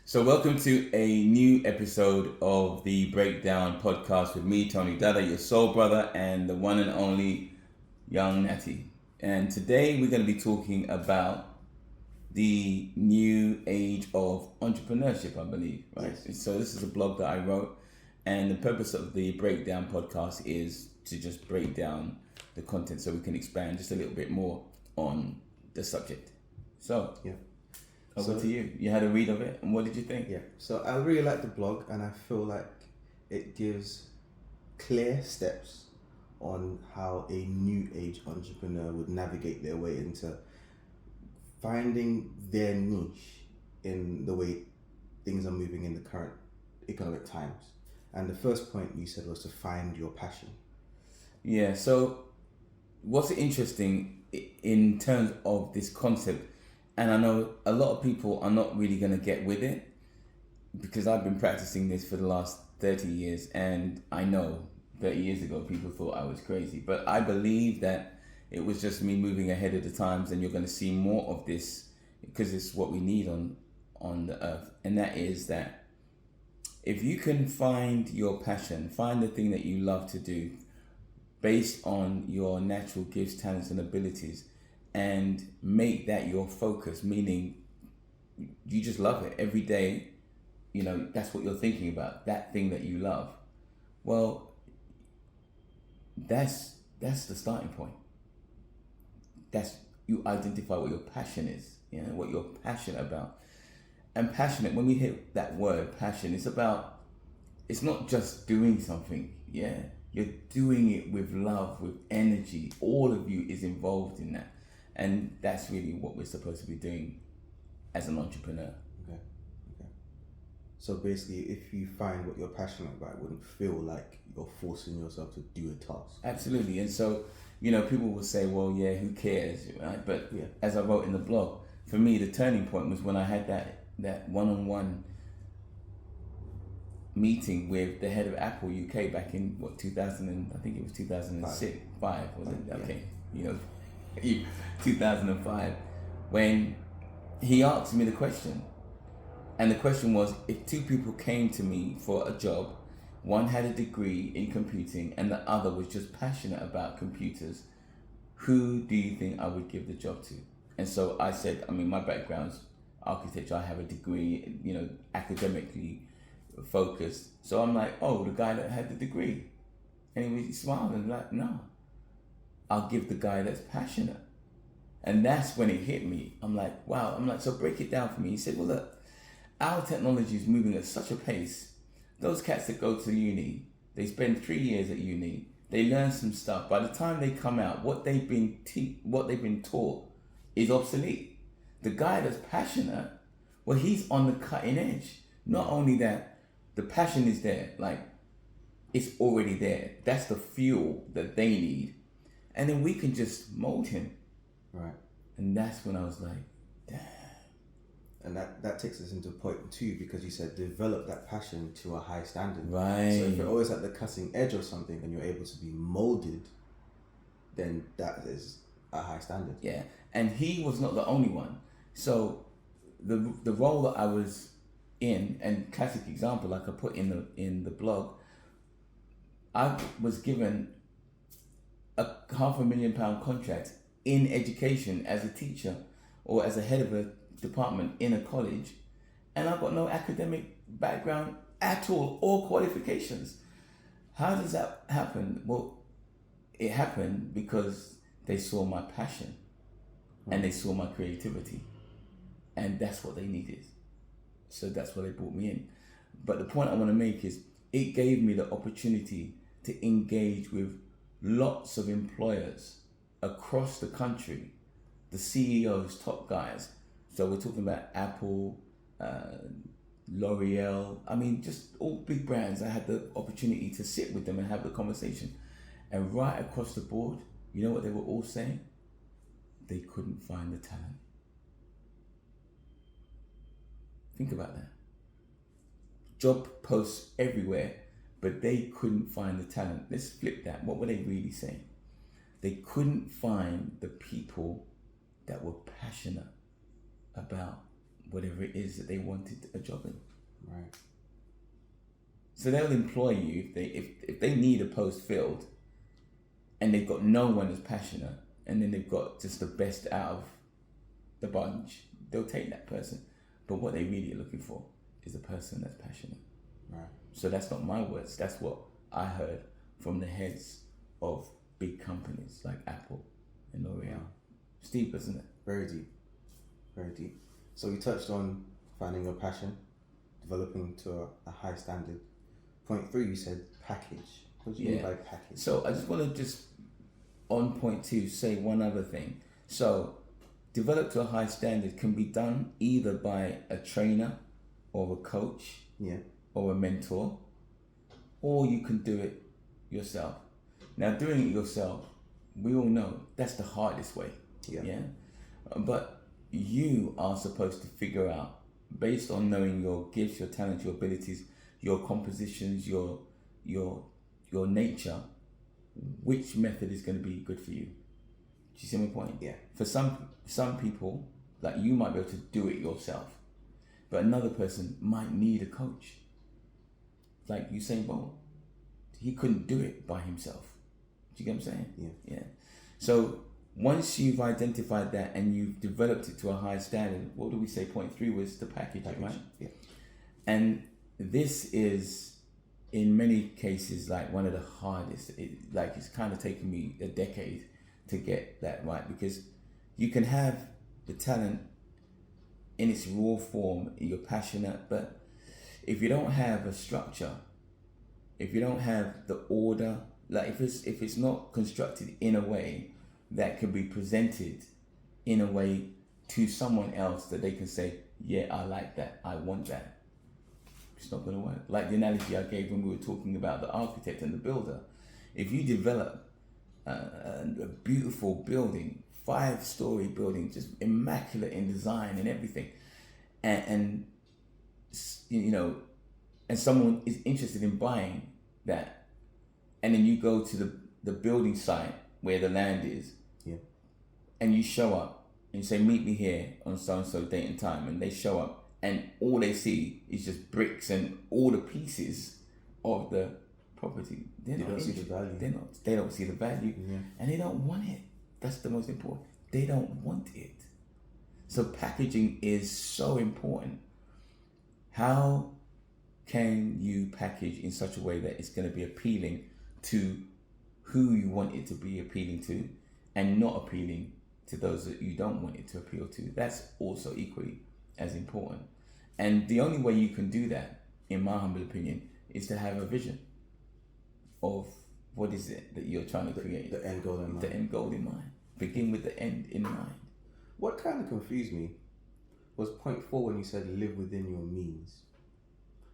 So welcome to a new episode of the BreakDown podcast with me, Tony DADA, your soul brother, and the one and only young Natty. And today we're going to be talking about the new age of entrepreneurship, I believe, right? Yes. So this is a blog that I wrote, and the purpose of the BreakDown podcast is to just break down the content so we can expand just a little bit more on the subject. So, Yeah. over to you. You had a read of it, and what did you think? Yeah. So I really like the blog, and I feel like it gives clear steps on how a new age entrepreneur would navigate their way into finding their niche in the way things are moving in the current economic times. And the first point you said was to find your passion. Yeah, so what's interesting in terms of this concept, and I know a lot of people are not really going to get with it because I've been practicing this for the last 30 years, and I know 30 years ago people thought I was crazy, but I believe that it was just me moving ahead of the times, and you're going to see more of this because it's what we need on the earth. And that is that if you can find your passion, find the thing that you love to do based on your natural gifts, talents, and abilities, and make that your focus, meaning you just love it every day, that's what you're thinking about, that thing that you love. Well, that's the starting point. That's, you identify what your passion is, what you're passionate about. And passionate, when we hit that word passion, it's not just doing something, you're doing it with love, with energy. All of you is involved in that. And that's really what we're supposed to be doing as an entrepreneur. Okay. So basically, if you find what you're passionate about, it wouldn't feel like you're forcing yourself to do a task. Absolutely. And so, people will say, well, yeah, who cares, right? But as I wrote in the blog, for me, the turning point was when I had that one-on-one meeting with the head of Apple UK back in 2006, 5, was it? Okay, 2005, when he asked me the question, and the question was, if two people came to me for a job, one had a degree in computing and the other was just passionate about computers, who do you think I would give the job to? And so I said, my background's architecture, I have a degree, academically focused. So I'm like, oh, the guy that had the degree. And he smiled and like, no, I'll give the guy that's passionate. And that's when it hit me. I'm like, wow. I'm like, so break it down for me. He said, well, look, our technology is moving at such a pace. Those cats that go to uni, they spend 3 years at uni, they learn some stuff. By the time they come out, what they've been taught is obsolete. The guy that's passionate, well, he's on the cutting edge. Not only that, the passion is there, like it's already there. That's the fuel that they need. And then we can just mold him. Right. And that's when I was like, damn. And that takes us into point 2, because you said develop that passion to a high standard. Right. So if you're always at the cutting edge of something and you're able to be molded, then that is a high standard. Yeah. And he was not the only one. So the role that I was in, and classic example, like I put in the blog, I was given a £500,000 contract in education as a teacher or as a head of a department in a college, and I've got no academic background at all or qualifications. How does that happen? Well, it happened because they saw my passion and they saw my creativity, and that's what they needed. So that's why they brought me in. But the point I want to make is it gave me the opportunity to engage with lots of employers across the country, the CEOs, top guys. So we're talking about Apple, L'Oreal, just all big brands. I had the opportunity to sit with them and have the conversation. And right across the board, you know what they were all saying? They couldn't find the talent. Think about that. Job posts everywhere, but they couldn't find the talent. Let's flip that. What were they really saying? They couldn't find the people that were passionate about whatever it is that they wanted a job in. Right. So they'll employ you if they need a post filled and they've got no one as passionate, and then they've got just the best out of the bunch, they'll take that person. But what they really are looking for is a person that's passionate. Right. So that's not my words. That's what I heard from the heads of big companies like Apple and L'Oreal. It's deep, isn't it? Very deep. Very deep. So we touched on finding your passion, developing to a high standard. Point 3, you said package. What do you mean by package? So I just want to on point 2, say one other thing. So develop to a high standard can be done either by a trainer or a coach or a mentor, or you can do it yourself. Now, doing it yourself, we all know that's the hardest way. Yeah. But you are supposed to figure out, based on knowing your gifts, your talents, your abilities, your compositions, your nature, which method is going to be good for you. Do you see my point? Yeah. For some people, like you might be able to do it yourself, but another person might need a coach. Like you saying, well, he couldn't do it by himself. Do you get what I'm saying? Yeah. So once you've identified that and you've developed it to a high standard, what do we say? Point 3 was the package. Right? Yeah. And this is, in many cases, like one of the hardest. It's kind of taken me a decade to get that right, because you can have the talent in its raw form, you're passionate, but if you don't have a structure, if you don't have the order, like if it's not constructed in a way that can be presented in a way to someone else that they can say, yeah, I like that, I want that, it's not going to work. Like the analogy I gave when we were talking about the architect and the builder. If you develop a beautiful building, 5-story building, just immaculate in design and everything, and someone is interested in buying that, and then you go to the building site where the land is, and you show up and you say, meet me here on so and so date and time, and they show up and all they see is just bricks and all the pieces of the property. They don't see the value. They don't see the value, and they don't want it. That's the most important. They don't want it. So packaging is so important. How can you package in such a way that it's going to be appealing to who you want it to be appealing to, and not appealing to those that you don't want it to appeal to? That's also equally as important. And the only way you can do that, in my humble opinion, is to have a vision of what is it that you're trying to create. The end goal in mind. The end goal in mind. Begin with the end in mind. What kind of confused me was point 4 when you said live within your means.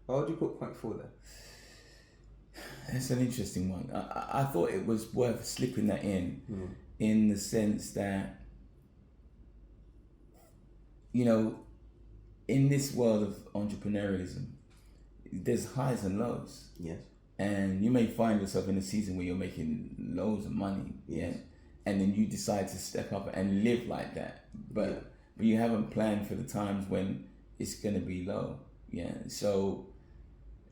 Why would you put point 4 there? That's an interesting one. I thought it was worth slipping that in the sense that, in this world of entrepreneurialism, there's highs and lows. Yes. And you may find yourself in a season where you're making loads of money. Yes. And then you decide to step up and live like that. But you haven't planned for the times when it's going to be low. Yeah. So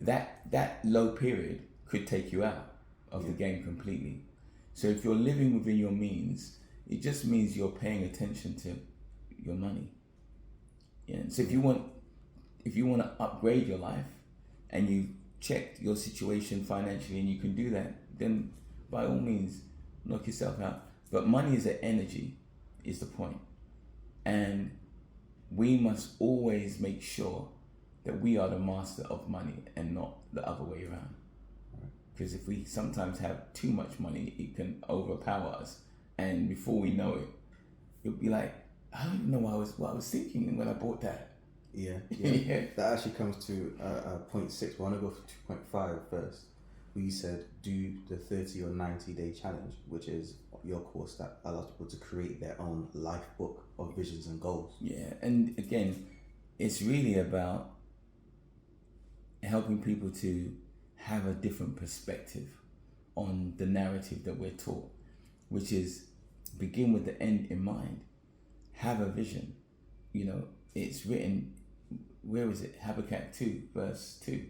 that low period could take you out of the game completely. So if you're living within your means, it just means you're paying attention to your money. Yeah. So if you want to upgrade your life and you checked your situation financially and you can do that, then by all means knock yourself out. But money is an energy, is the point. And we must always make sure that we are the master of money and not the other way around. Because if we sometimes have too much money, it can overpower us. And before we know it, it'll be like, I don't even know what I was thinking when I bought that. Yeah. That actually comes to point 6. But I want to go for 2.5 first. We said do the 30 or 90 day challenge, which is your course that allows people to create their own life book of visions and goals. Yeah, and again, it's really about helping people to have a different perspective on the narrative that we're taught, which is begin with the end in mind. Have a vision, it's written, where is it? Habakkuk 2, verse 2.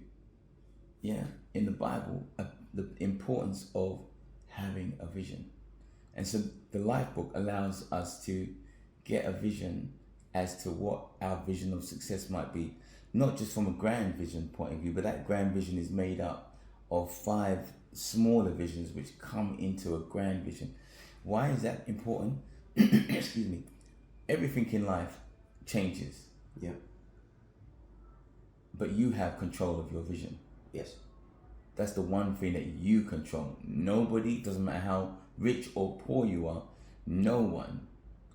Yeah, in the Bible, the importance of having a vision. And so the life book allows us to get a vision as to what our vision of success might be, not just from a grand vision point of view, but that grand vision is made up of 5 smaller visions which come into a grand vision. Why is that important? Excuse me. Everything in life changes. Yeah. But you have control of your vision. Yes. That's the one thing that you control. Nobody, doesn't matter how rich or poor you are, no one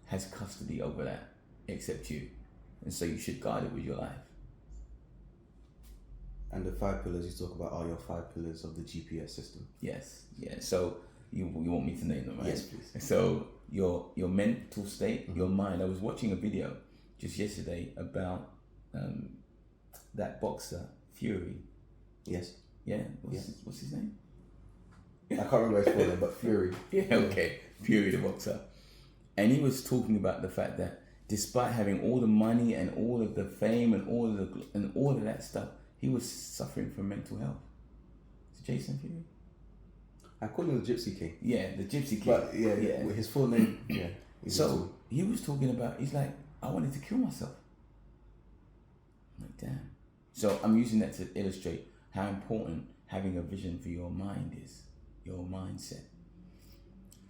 has custody over that except you. And so you should guard it with your life. And the 5 pillars you talk about are your 5 pillars of the GPS system. Yes, yeah. So you want me to name them, right? Yes, please. So your mental state, your mind. I was watching a video just yesterday about that boxer Fury. Yes. Yeah. What's his name? I can't remember his full name, but Fury. Yeah. Okay. Fury the boxer, and he was talking about the fact that despite having all the money and all of the fame and all of that stuff, he was suffering from mental health. Is it Jason Fury? I call him the Gypsy King. Yeah, the Gypsy King. But yeah, with his full name. Yeah. So he was talking about, he's like, I wanted to kill myself. I'm like, damn. So I'm using that to illustrate how important having a vision for your mind is, your mindset.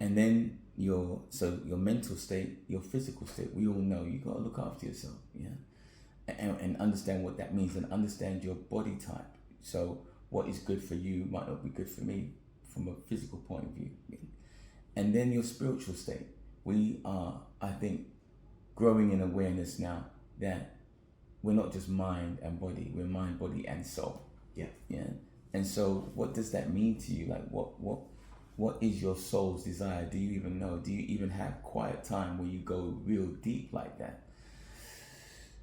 And then your mental state, your physical state. We all know you got to look after yourself, yeah, and understand what that means, and understand your body type. So what is good for you might not be good for me from a physical point of view. And then your spiritual state. We are, I think, growing in awareness now that we're not just mind and body, we're mind, body, and soul. Yeah. Yeah. And so what does that mean to you? Like what is your soul's desire? Do you even know? Do you even have quiet time where you go real deep like that?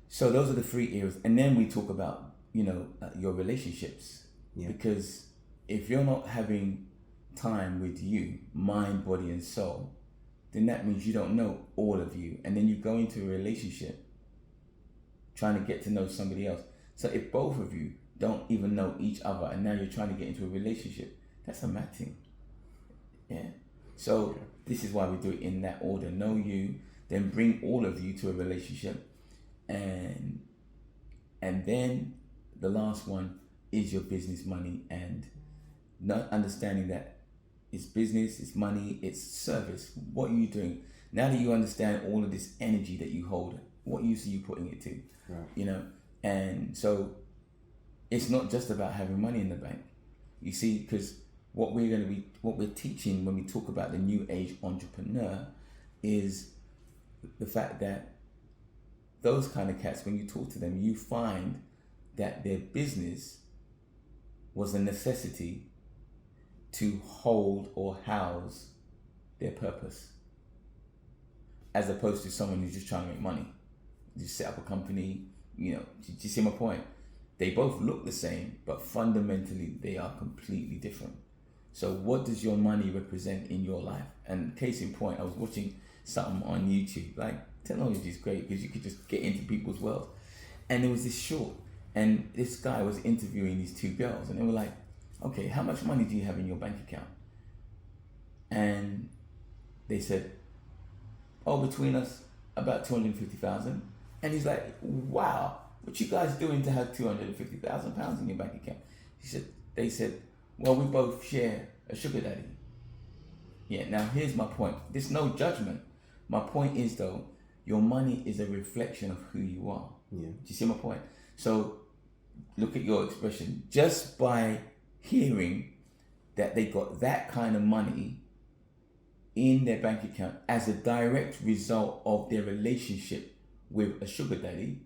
So those are the 3 areas. And then we talk about, your relationships. Yeah. Because if you're not having time with you, mind, body, and soul, then that means you don't know all of you. And then you go into a relationship trying to get to know somebody else. So if both of you don't even know each other and now you're trying to get into a relationship, that's a mad thing. Yeah. So this is why we do it in that order. Know you, then bring all of you to a relationship. And then the last one is your business, money, and not understanding that it's business, it's money, it's service. What are you doing? Now that you understand all of this energy that you hold, what use are you putting it to? Right. And so it's not just about having money in the bank. You see, because what we're teaching when we talk about the new age entrepreneur is the fact that those kind of cats, when you talk to them, you find that their business was a necessity to hold or house their purpose, as opposed to someone who's just trying to make money. Just set up a company, do you see my point? They both look the same, but fundamentally they are completely different. So what does your money represent in your life? And case in point, I was watching something on YouTube. Like, technology is great because you could just get into people's world. And there was this short, and this guy was interviewing these 2 girls, and they were like, okay, how much money do you have in your bank account? And they said, between us, about 250,000. And he's like, wow, what you guys doing to have 250,000 pounds in your bank account? They said, well, we both share a sugar daddy. Yeah, now here's my point. There's no judgment. My point is, though, your money is a reflection of who you are. Yeah. Do you see my point? So look at your expression. Just by hearing that they got that kind of money in their bank account as a direct result of their relationship with a sugar daddy,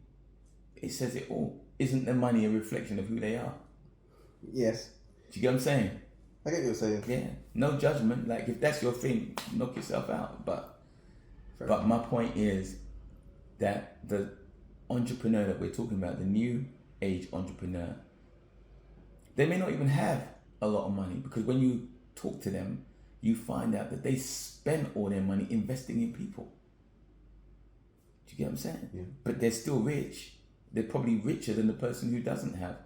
it says it all. Isn't the money a reflection of who they are? Yes. Do you get what I'm saying? I get what you're saying. Yeah. No judgment. Like, if that's your thing, knock yourself out. But my point is that the entrepreneur that we're talking about, the new age entrepreneur, they may not even have a lot of money, because when you talk to them, you find out that they spend all their money investing in people. Do you get what I'm saying? Yeah. But they're still rich. They're probably richer than the person who doesn't have.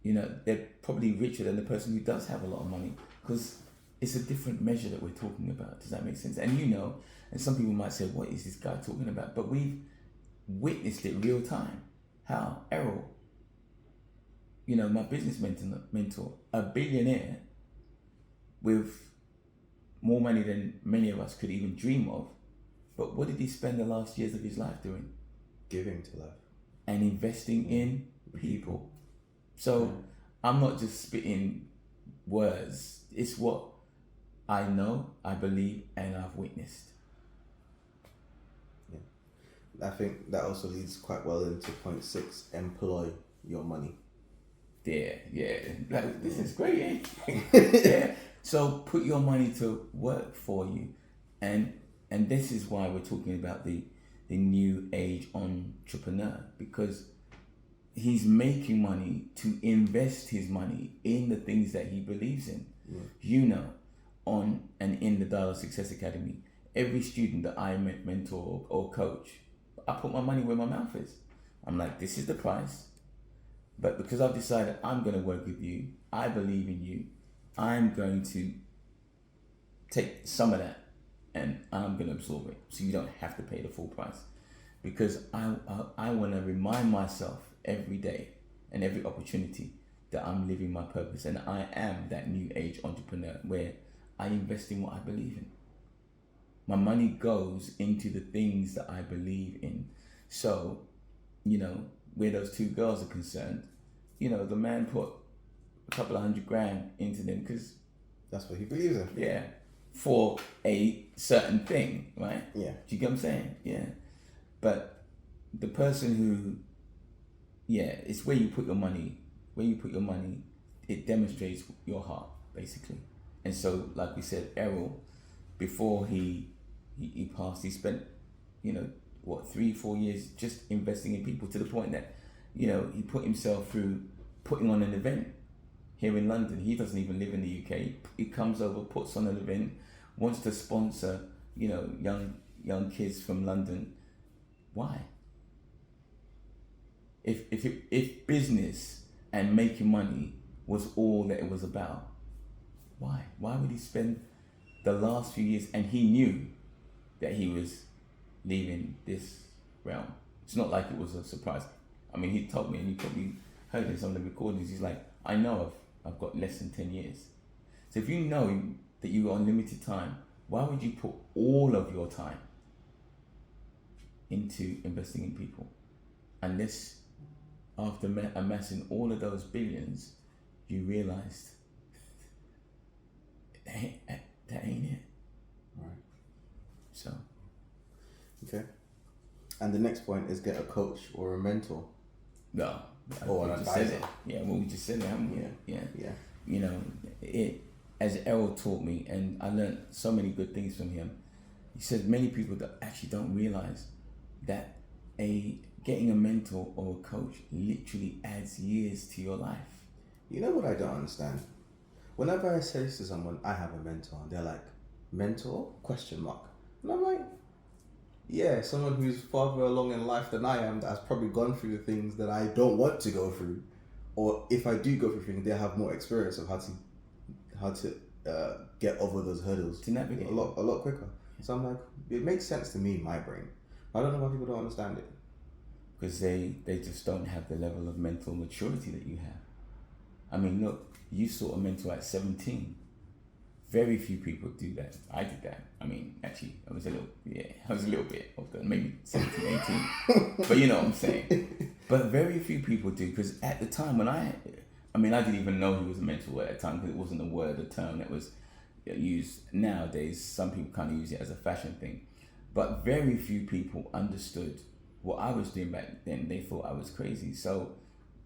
They're probably richer than the person who does have a lot of money, because it's a different measure that we're talking about. Does that make sense? And and some people might say, what is this guy talking about? But we've witnessed it real time. How? Errol, my business mentor, a billionaire with more money than many of us could even dream of. But what did he spend the last years of his life doing? Giving to life. And investing in people. So I'm not just spitting words. It's what I know, I believe, and I've witnessed. I think that also leads quite well into point 6, employ your money. Yeah. This is great, eh? Yeah. So put your money to work for you. And this is why we're talking about the new age entrepreneur, because he's making money to invest his money in the things that he believes in. On and in the Dada Success Academy, every student that I mentor or coach, I put my money where my mouth is. I'm like, this is the price, but because I've decided I'm going to work with you, I believe in you, I'm going to take some of that and I'm going to absorb it, so you don't have to pay the full price. Because I want to remind myself every day and every opportunity that I'm living my purpose, and I am that new age entrepreneur where I invest in what I believe in. My money goes into the things that I believe in. So, where those 2 girls are concerned, the man put a couple of $100,000 into them because that's what he believes in. Yeah, for a certain thing, right? Yeah. Do you get what I'm saying? Yeah. But the person who, it's where you put your money. Where you put your money, it demonstrates your heart, basically. And so, like we said, Errol, before he passed, he spent, 3-4 years just investing in people, to the point that, he put himself through putting on an event here in London. He doesn't even live in the UK. He comes over, puts on an event, wants to sponsor, young kids from London. Why? If business and making money was all that it was about, why? Why would he spend the last few years? And he knew that he was leaving this realm. It's not like it was a surprise. I mean, he told me, and you probably heard in some of the recordings, he's like, I know I've got less than 10 years. So if you know that you got unlimited time, why would you put all of your time into investing in people? Unless after amassing all of those billions, you realized that ain't it. Right. So. Okay. And the next point is get a coach or a mentor. No. Or an advisor. Yeah, well, we just said it, haven't we? Yeah. It, as Errol taught me, and I learned so many good things from him. He said many people that actually don't realize that getting a mentor or a coach literally adds years to your life. You know what I don't understand? Whenever I say to someone, I have a mentor, they're like, mentor? ? And I'm like, yeah, someone who's farther along in life than I am, that has probably gone through the things that I don't want to go through. Or if I do go through things, they have more experience of how to get over those hurdles to navigate a lot quicker. So I'm like, it makes sense to me in my brain. I don't know why people don't understand it. Because they just don't have the level of mental maturity that you have. I mean, look, you sought a mentor at 17. Very few people do that. I did that. I mean, actually, I was a little bit of the, maybe 17, 18. But you know what I'm saying. But very few people do, because at the time when I didn't even know he was a mentor at the time, because it wasn't a term that was used. Nowadays, some people kind of use it as a fashion thing. But very few people understood what I was doing back then. They thought I was crazy. So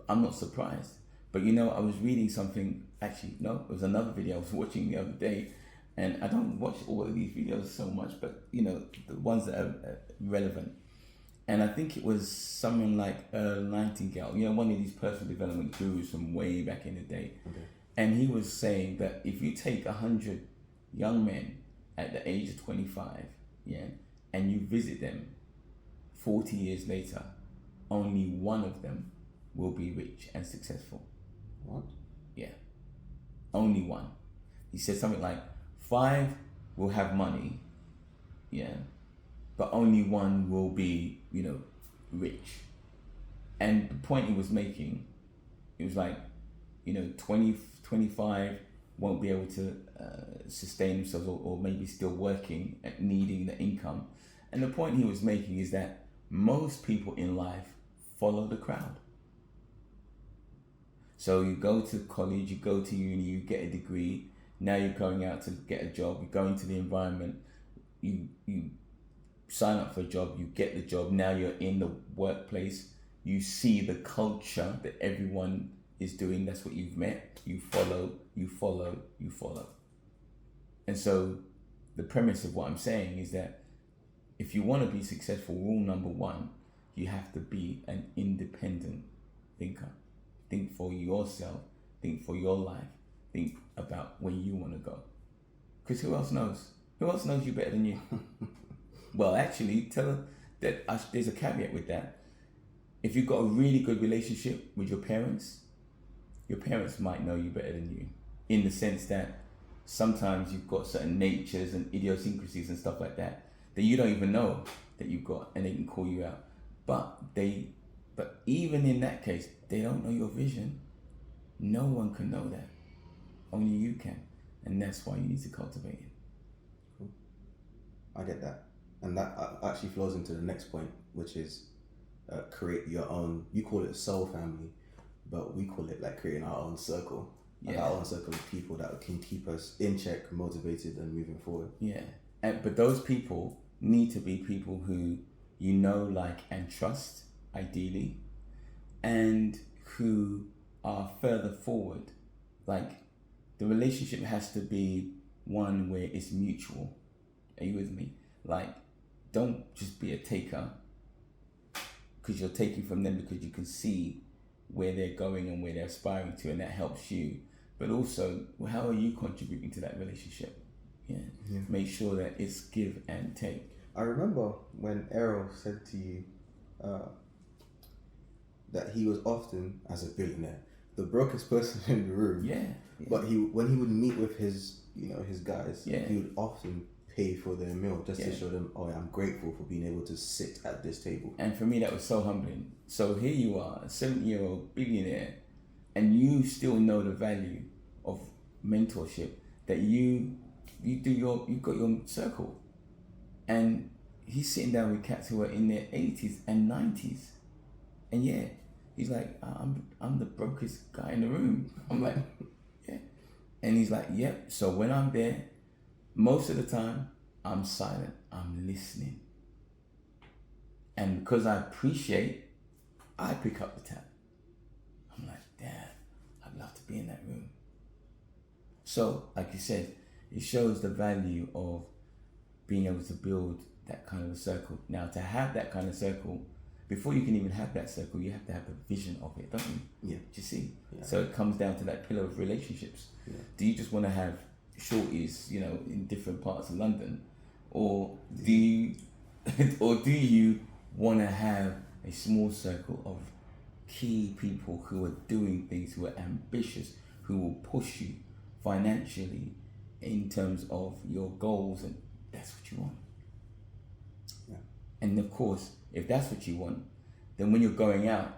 I'm not surprised. But I was reading something, actually, no, it was another video I was watching the other day, and I don't watch all of these videos so much, but the ones that are relevant. And I think it was someone like Nightingale, one of these personal development gurus from way back in the day. Okay. And he was saying that if you take 100 young men at the age of 25, and you visit them 40 years later, only one of them will be rich and successful. What? Yeah. Only one. He said something like 5 will have money, yeah, but only one will be, rich. And the point he was making, it was like, 20, 25 won't be able to sustain themselves, or maybe still working and needing the income. And the point he was making is that most people in life follow the crowd. So you go to college, you go to uni, you get a degree, now you're going out to get a job, you go into the environment, you sign up for a job, you get the job, now you're in the workplace, you see the culture that everyone is doing, that's what you've met, you follow. And so the premise of what I'm saying is that if you want to be successful, rule number 1, you have to be an independent thinker. Think for yourself, think for your life, think about where you want to go. Because who else knows? Who else knows you better than you? Well, actually, tell her that there's a caveat with that. If you've got a really good relationship with your parents might know you better than you, in the sense that sometimes you've got certain natures and idiosyncrasies and stuff like that you don't even know that you've got, and they can call you out. But even in that case, they don't know your vision. No one can know that. Only you can. And that's why you need to cultivate it. Cool. I get that. And that actually flows into the next point, which is create your own, you call it soul family, but we call it like creating our own circle. Like our own circle of people that can keep us in check, motivated, and moving forward. Yeah. But those people need to be people who like and trust, ideally, and who are further forward. Like, the relationship has to be one where it's mutual. Are you with me? Like, don't just be a taker, because you're taking from them because you can see where they're going and where they're aspiring to, and that helps you. But also, how are you contributing to that relationship? Yeah. Make sure that it's give and take. I remember when Errol said to you that he was often, as a billionaire, the brokest person in the room. Yeah. But when he would meet with his guys, he would often pay for their meal just to show them, I'm grateful for being able to sit at this table. And for me, that was so humbling. So here you are, a 70-year-old billionaire, and you still know the value of mentorship, that you've got your circle. And he's sitting down with cats who are in their 80s and 90s. And he's like, I'm the brokest guy in the room. I'm like, yeah. And he's like, yep. So when I'm there, most of the time, I'm silent. I'm listening. And because I appreciate, I pick up the tab. I'm like, damn, I'd love to be in that room. So, like you said, it shows the value of being able to build that kind of a circle. Now, to have that kind of circle, before you can even have that circle, you have to have the vision of it, don't you? Yeah. Do you see? Yeah. So it comes down to that pillar of relationships. Yeah. Do you just want to have shorties, in different parts of London, or do you want to have a small circle of key people who are doing things, who are ambitious, who will push you financially in terms of your goals, and that's what you want. Yeah. And of course, if that's what you want, then when you're going out,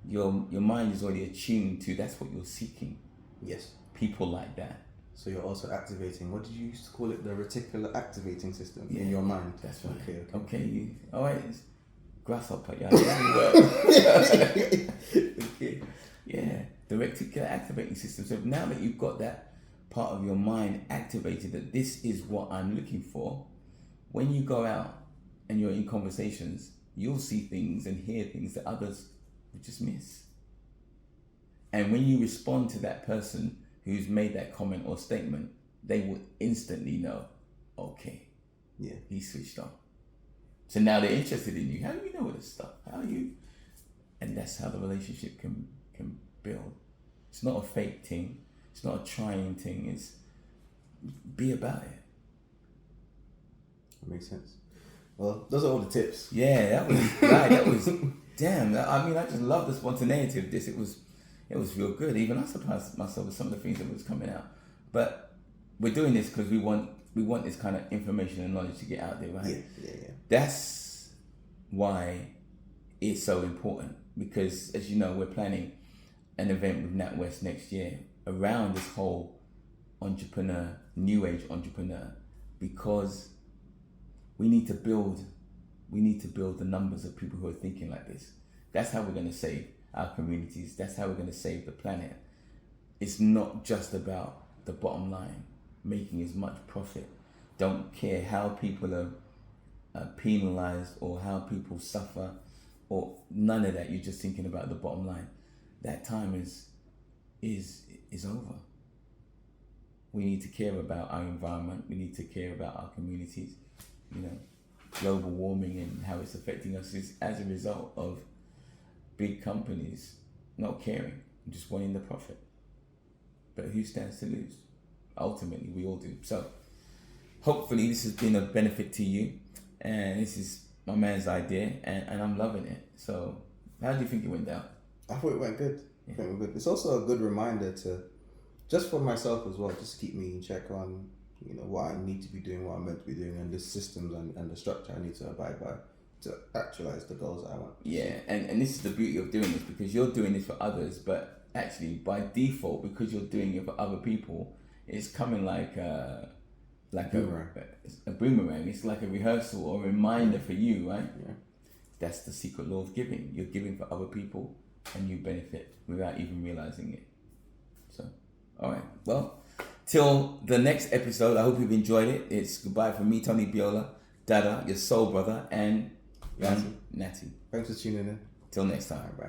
your mind is already attuned to that's what you're seeking. Yes. People like that. So you're also activating, what did you used to call it, the reticular activating system in your mind? That's right. Okay. All right. Grasshopper, yeah. Okay. Yeah. The reticular activating system. So now that you've got that part of your mind activated, that this is what I'm looking for, when you go out and you're in conversations, you'll see things and hear things that others would just miss. And when you respond to that person who's made that comment or statement, they will instantly know, okay, he switched on. So now they're interested in you. How do you know this stuff? And that's how the relationship can build. It's not a fake thing. It's not a trying thing. It's be about it. That makes sense. Well, those are all the tips. Yeah, that was right. That was damn. I mean, I just love the spontaneity of this. It was real good. Even I surprised myself with some of the things that was coming out. But we're doing this because we want this kind of information and knowledge to get out there, right? Yeah. That's why it's so important, because as you know, we're planning an event with NatWest next year around this whole entrepreneur, new age entrepreneur, because we need to build the numbers of people who are thinking like this. That's how we're going to save our communities. That's how we're going to save the planet. It's not just about the bottom line, making as much profit. Don't care how people are penalized or how people suffer, or none of that. You're just thinking about the bottom line. That time is over. We need to care about our environment. We need to care about our communities. You know, global warming and how it's affecting us is as a result of big companies not caring, just wanting the profit. But who stands to lose? Ultimately, we all do. So hopefully this has been a benefit to you, and this is my man's idea, and I'm loving it. So how do you think it went down? I thought it went good. I think it went good. It's also a good reminder to, just for myself as well, just keep me in check on, you know, what I need to be doing, what I'm meant to be doing, and the systems and the structure I need to abide by to actualize the goals that I want. Yeah, and this is the beauty of doing this, because you're doing this for others, but actually by default, because you're doing it for other people, it's coming like a boomerang. It's like a rehearsal or a reminder for you, right? Yeah. That's the secret law of giving. You're giving for other people and you benefit without even realizing it. So, all right. Well, till the next episode, I hope you've enjoyed it. It's goodbye from me, Tony Biola, Dada, your soul brother, and Natty. Natty. Thanks for tuning in. Till next time. Bye.